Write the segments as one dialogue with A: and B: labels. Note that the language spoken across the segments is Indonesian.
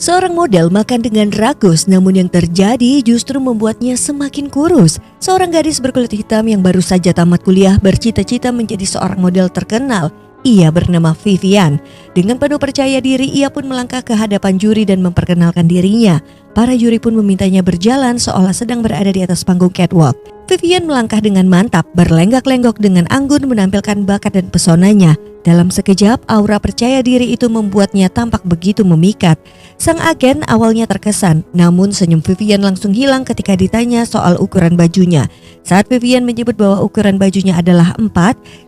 A: Seorang model makan dengan rakus, namun yang terjadi justru membuatnya semakin kurus. Seorang gadis berkulit hitam yang baru saja tamat kuliah bercita-cita menjadi seorang model terkenal. Ia bernama Vivian. Dengan penuh percaya diri, ia pun melangkah ke hadapan juri dan memperkenalkan dirinya. Para juri pun memintanya berjalan seolah sedang berada di atas panggung catwalk. Vivian melangkah dengan mantap, berlenggak-lenggok dengan anggun menampilkan bakat dan pesonanya. Dalam sekejap, aura percaya diri itu membuatnya tampak begitu memikat. Sang agen awalnya terkesan, namun senyum Vivian langsung hilang ketika ditanya soal ukuran bajunya. Saat Vivian menyebut bahwa ukuran bajunya adalah 4,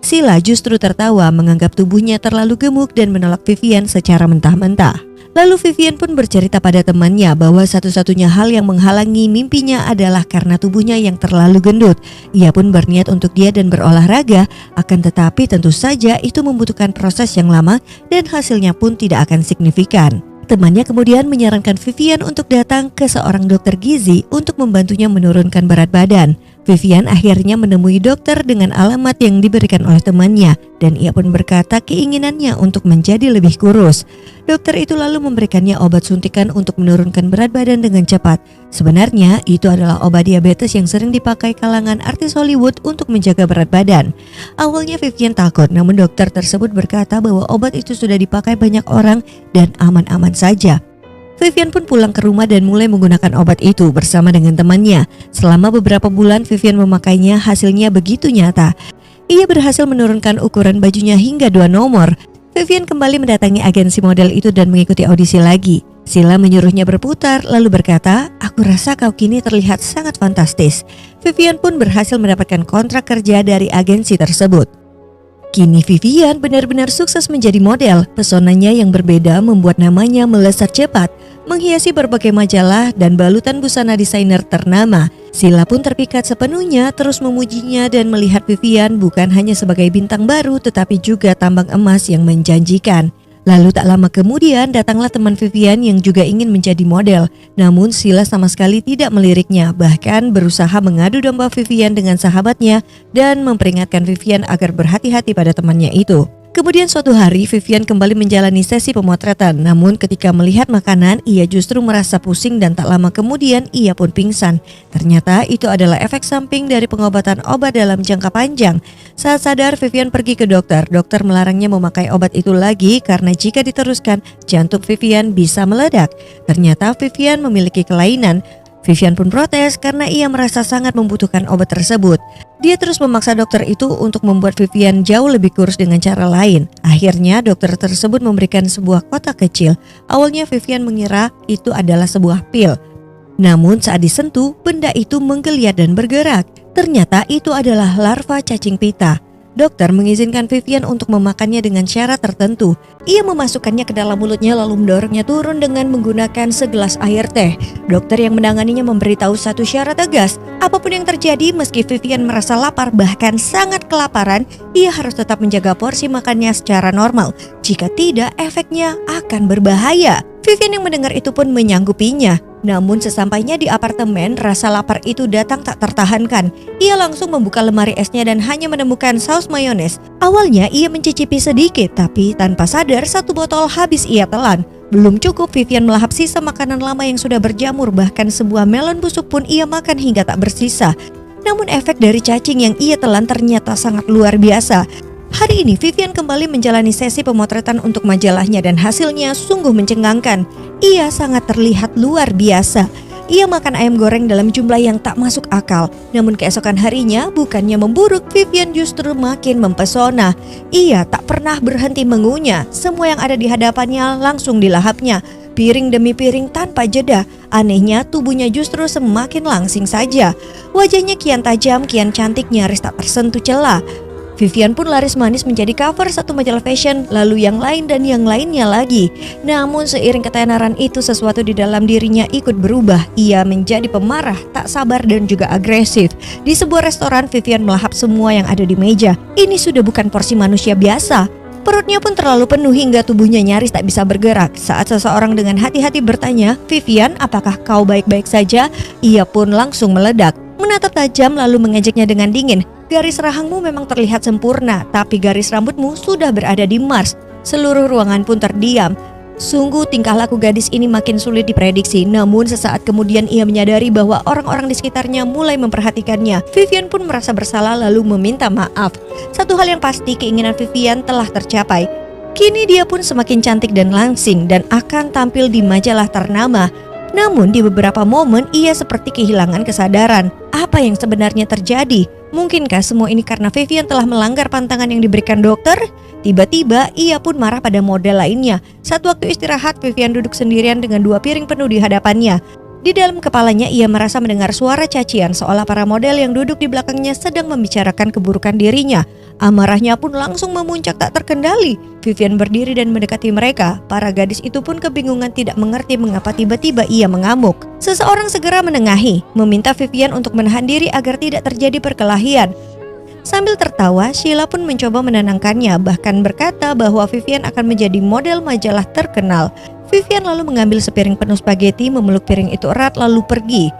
A: Sheila justru tertawa menganggap tubuhnya terlalu gemuk dan menolak Vivian secara mentah-mentah. Lalu Vivian pun bercerita pada temannya bahwa satu-satunya hal yang menghalangi mimpinya adalah karena tubuhnya yang terlalu gendut. Ia pun berniat untuk diet dan berolahraga, akan tetapi tentu saja itu membutuhkan proses yang lama dan hasilnya pun tidak akan signifikan. Temannya kemudian menyarankan Vivian untuk datang ke seorang dokter gizi untuk membantunya menurunkan berat badan. Vivian akhirnya menemui dokter dengan alamat yang diberikan oleh temannya dan ia pun berkata keinginannya untuk menjadi lebih kurus. Dokter itu lalu memberikannya obat suntikan untuk menurunkan berat badan dengan cepat. Sebenarnya itu adalah obat diabetes yang sering dipakai kalangan artis Hollywood untuk menjaga berat badan. Awalnya Vivian takut, namun dokter tersebut berkata bahwa obat itu sudah dipakai banyak orang dan aman-aman saja. Vivian pun pulang ke rumah dan mulai menggunakan obat itu bersama dengan temannya. Selama beberapa bulan Vivian memakainya, hasilnya begitu nyata. Ia berhasil menurunkan ukuran bajunya hingga 2 nomor. Vivian kembali mendatangi agensi model itu dan mengikuti audisi lagi. Sheila menyuruhnya berputar lalu berkata, "Aku rasa kau kini terlihat sangat fantastis." Vivian pun berhasil mendapatkan kontrak kerja dari agensi tersebut. Kini Vivian benar-benar sukses menjadi model. Pesonanya yang berbeda membuat namanya melesat cepat, menghiasi berbagai majalah dan balutan busana desainer ternama. Sheila pun terpikat sepenuhnya, terus memujinya dan melihat Vivian bukan hanya sebagai bintang baru tetapi juga tambang emas yang menjanjikan. Lalu tak lama kemudian datanglah teman Vivian yang juga ingin menjadi model. Namun Sheila sama sekali tidak meliriknya, bahkan berusaha mengadu domba Vivian dengan sahabatnya dan memperingatkan Vivian agar berhati-hati pada temannya itu. Kemudian suatu hari Vivian kembali menjalani sesi pemotretan, namun ketika melihat makanan ia justru merasa pusing dan tak lama kemudian ia pun pingsan. Ternyata itu adalah efek samping dari pengobatan obat dalam jangka panjang. Saat sadar Vivian pergi ke dokter. Dokter melarangnya memakai obat itu lagi karena jika diteruskan jantung Vivian bisa meledak. Ternyata Vivian memiliki kelainan. Vivian pun protes karena ia merasa sangat membutuhkan obat tersebut. Dia terus memaksa dokter itu untuk membuat Vivian jauh lebih kurus dengan cara lain. Akhirnya dokter tersebut memberikan sebuah kotak kecil. Awalnya Vivian mengira itu adalah sebuah pil. Namun saat disentuh, benda itu menggeliat dan bergerak. Ternyata itu adalah larva cacing pita. Dokter mengizinkan Vivian untuk memakannya dengan syarat tertentu. Ia memasukkannya ke dalam mulutnya lalu mendorongnya turun dengan menggunakan segelas air teh. Dokter yang menanganinya memberitahu satu syarat tegas. Apapun yang terjadi, meski Vivian merasa lapar bahkan sangat kelaparan, ia harus tetap menjaga porsi makannya secara normal. Jika tidak, efeknya akan berbahaya. Vivian yang mendengar itu pun menyanggupinya. Namun sesampainya di apartemen, rasa lapar itu datang tak tertahankan. Ia langsung membuka lemari esnya dan hanya menemukan saus mayones. Awalnya ia mencicipi sedikit, tapi tanpa sadar 1 botol habis ia telan. Belum cukup, Vivian melahap sisa makanan lama yang sudah berjamur, bahkan sebuah melon busuk pun ia makan hingga tak bersisa. Namun efek dari cacing yang ia telan ternyata sangat luar biasa. Hari ini Vivian kembali menjalani sesi pemotretan untuk majalahnya dan hasilnya sungguh mencengangkan. Ia sangat terlihat luar biasa. Ia makan ayam goreng dalam jumlah yang tak masuk akal. Namun keesokan harinya bukannya memburuk, Vivian justru makin mempesona. Ia tak pernah berhenti mengunyah. Semua yang ada di hadapannya langsung dilahapnya. Piring demi piring tanpa jeda. Anehnya tubuhnya justru semakin langsing saja. Wajahnya kian tajam, kian cantik, nyaris tak tersentuh celah. Vivian pun laris manis menjadi cover satu majalah fashion, lalu yang lain dan yang lainnya lagi. Namun seiring ketenaran itu sesuatu di dalam dirinya ikut berubah. Ia menjadi pemarah, tak sabar dan juga agresif. Di sebuah restoran, Vivian melahap semua yang ada di meja. Ini sudah bukan porsi manusia biasa. Perutnya pun terlalu penuh hingga tubuhnya nyaris tak bisa bergerak. Saat seseorang dengan hati-hati bertanya, "Vivian, apakah kau baik-baik saja?" Ia pun langsung meledak, menatap tajam lalu mengejaknya dengan dingin. "Garis rahangmu memang terlihat sempurna, tapi garis rambutmu sudah berada di Mars." Seluruh ruangan pun terdiam. Sungguh tingkah laku gadis ini makin sulit diprediksi, namun sesaat kemudian ia menyadari bahwa orang-orang di sekitarnya mulai memperhatikannya. Vivian pun merasa bersalah lalu meminta maaf. Satu hal yang pasti, keinginan Vivian telah tercapai. Kini dia pun semakin cantik dan langsing dan akan tampil di majalah ternama. Namun di beberapa momen ia seperti kehilangan kesadaran. Apa yang sebenarnya terjadi? Mungkinkah semua ini karena Vivian telah melanggar pantangan yang diberikan dokter? Tiba-tiba ia pun marah pada model lainnya. Saat waktu istirahat, Vivian duduk sendirian dengan 2 piring penuh di hadapannya. Di dalam kepalanya ia merasa mendengar suara cacian seolah para model yang duduk di belakangnya sedang membicarakan keburukan dirinya. Amarahnya pun langsung memuncak tak terkendali. Vivian berdiri dan mendekati mereka. Para gadis itu pun kebingungan tidak mengerti mengapa tiba-tiba ia mengamuk. Seseorang segera menengahi, meminta Vivian untuk menahan diri agar tidak terjadi perkelahian. Sambil tertawa, Sheila pun mencoba menenangkannya, bahkan berkata bahwa Vivian akan menjadi model majalah terkenal. Vivian lalu mengambil sepiring penuh spaghetti, memeluk piring itu erat lalu pergi.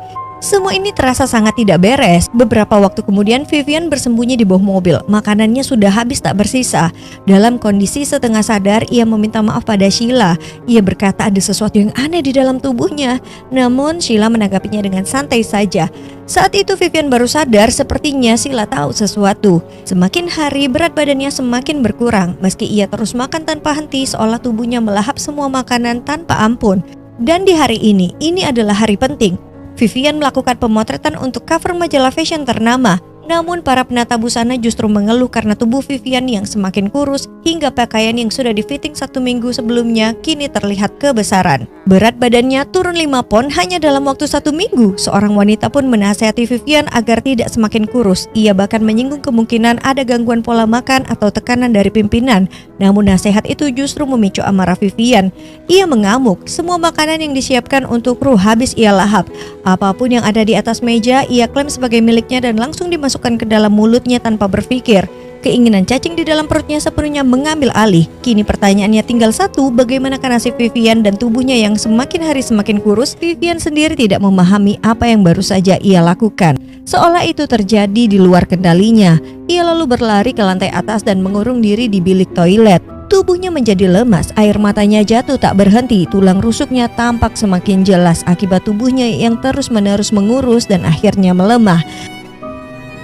A: Semua ini terasa sangat tidak beres. Beberapa waktu kemudian Vivian bersembunyi di bawah mobil. Makanannya sudah habis tak bersisa. Dalam kondisi setengah sadar, ia meminta maaf pada Sheila. Ia berkata ada sesuatu yang aneh di dalam tubuhnya. Namun Sheila menanggapinya dengan santai saja. Saat itu Vivian baru sadar sepertinya Sheila tahu sesuatu. Semakin hari berat badannya semakin berkurang. Meski ia terus makan tanpa henti seolah tubuhnya melahap semua makanan tanpa ampun. Dan di hari ini adalah hari penting. Vivian melakukan pemotretan untuk cover majalah fashion ternama. Namun para penata busana justru mengeluh karena tubuh Vivian yang semakin kurus hingga pakaian yang sudah difitting 1 minggu sebelumnya kini terlihat kebesaran. Berat badannya turun 5 pon hanya dalam waktu 1 minggu. Seorang wanita pun menasihati Vivian agar tidak semakin kurus. Ia bahkan menyinggung kemungkinan ada gangguan pola makan atau tekanan dari pimpinan. Namun nasihat itu justru memicu amarah Vivian. Ia mengamuk, semua makanan yang disiapkan untuk kru habis ia lahap. Apapun yang ada di atas meja ia klaim sebagai miliknya dan langsung dimasukkan ke dalam mulutnya tanpa berpikir. Keinginan cacing di dalam perutnya sepenuhnya mengambil alih. Kini pertanyaannya tinggal satu, bagaimanakah nasib Vivian dan tubuhnya yang semakin hari semakin kurus? Vivian sendiri tidak memahami apa yang baru saja ia lakukan. Seolah itu terjadi di luar kendalinya. Ia lalu berlari ke lantai atas dan mengurung diri di bilik toilet. Tubuhnya menjadi lemas, air matanya jatuh tak berhenti, tulang rusuknya tampak semakin jelas akibat tubuhnya yang terus-menerus mengurus dan akhirnya melemah.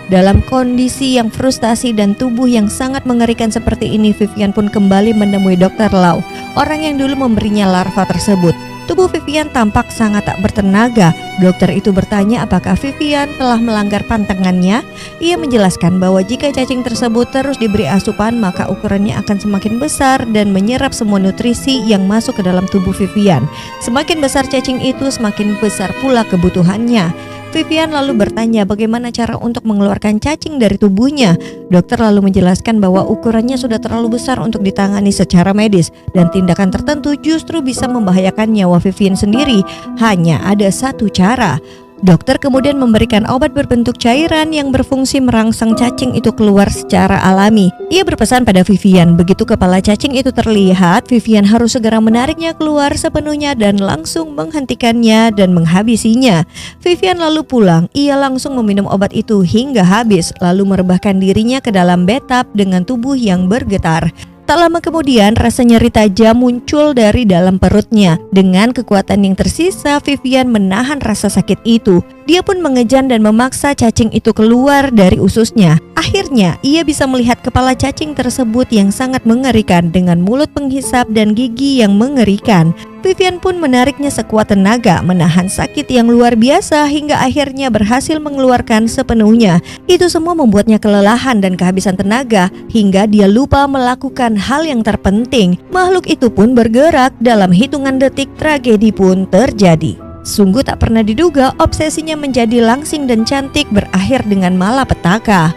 A: Dalam kondisi yang frustasi dan tubuh yang sangat mengerikan seperti ini, Vivian pun kembali menemui Dr. Lau, orang yang dulu memberinya larva tersebut. Tubuh Vivian tampak sangat tak bertenaga. Dokter itu bertanya apakah Vivian telah melanggar pantangannya. Ia menjelaskan bahwa jika cacing tersebut terus diberi asupan, maka ukurannya akan semakin besar dan menyerap semua nutrisi yang masuk ke dalam tubuh Vivian. Semakin besar cacing itu, semakin besar pula kebutuhannya. Vivian lalu bertanya bagaimana cara untuk mengeluarkan cacing dari tubuhnya. Dokter lalu menjelaskan bahwa ukurannya sudah terlalu besar untuk ditangani secara medis dan tindakan tertentu justru bisa membahayakan nyawa Vivian sendiri. Hanya ada satu cara. Dokter kemudian memberikan obat berbentuk cairan yang berfungsi merangsang cacing itu keluar secara alami. Ia berpesan pada Vivian, begitu kepala cacing itu terlihat, Vivian harus segera menariknya keluar sepenuhnya dan langsung menghentikannya dan menghabisinya. Vivian lalu pulang, ia langsung meminum obat itu hingga habis, lalu merebahkan dirinya ke dalam bathtub dengan tubuh yang bergetar. Tak lama kemudian rasa nyeri tajam muncul dari dalam perutnya. Dengan kekuatan yang tersisa, Vivian menahan rasa sakit itu. Dia pun mengejan dan memaksa cacing itu keluar dari ususnya. Akhirnya ia bisa melihat kepala cacing tersebut yang sangat mengerikan dengan mulut penghisap dan gigi yang mengerikan. Vivian pun menariknya sekuat tenaga, menahan sakit yang luar biasa hingga akhirnya berhasil mengeluarkan sepenuhnya. Itu semua membuatnya kelelahan dan kehabisan tenaga hingga dia lupa melakukan hal yang terpenting. Makhluk itu pun bergerak, dalam hitungan detik tragedi pun terjadi. Sungguh tak pernah diduga obsesinya menjadi langsing dan cantik berakhir dengan malapetaka.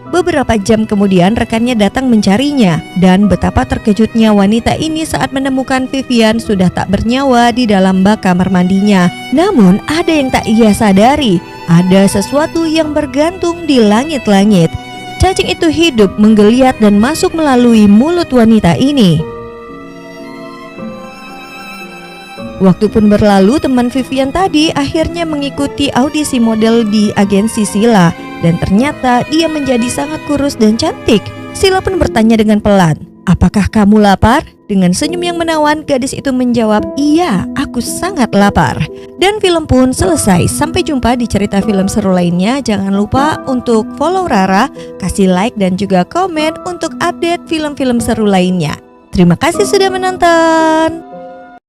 A: Beberapa jam kemudian rekannya datang mencarinya dan betapa terkejutnya wanita ini saat menemukan Vivian sudah tak bernyawa di dalam bak kamar mandinya. Namun ada yang tak ia sadari, ada sesuatu yang bergantung di langit-langit. Cacing itu hidup, menggeliat dan masuk melalui mulut wanita ini. Waktu pun berlalu, teman Vivian tadi akhirnya mengikuti audisi model di agensi Sheila. Dan ternyata dia menjadi sangat kurus dan cantik. Sheila pun bertanya dengan pelan, Apakah kamu lapar? Dengan senyum yang menawan, gadis itu menjawab, iya, aku sangat lapar. Dan film pun selesai. Sampai jumpa di cerita film seru lainnya. Jangan lupa untuk follow Rara, kasih like dan juga komen untuk update film-film seru lainnya. Terima kasih sudah menonton.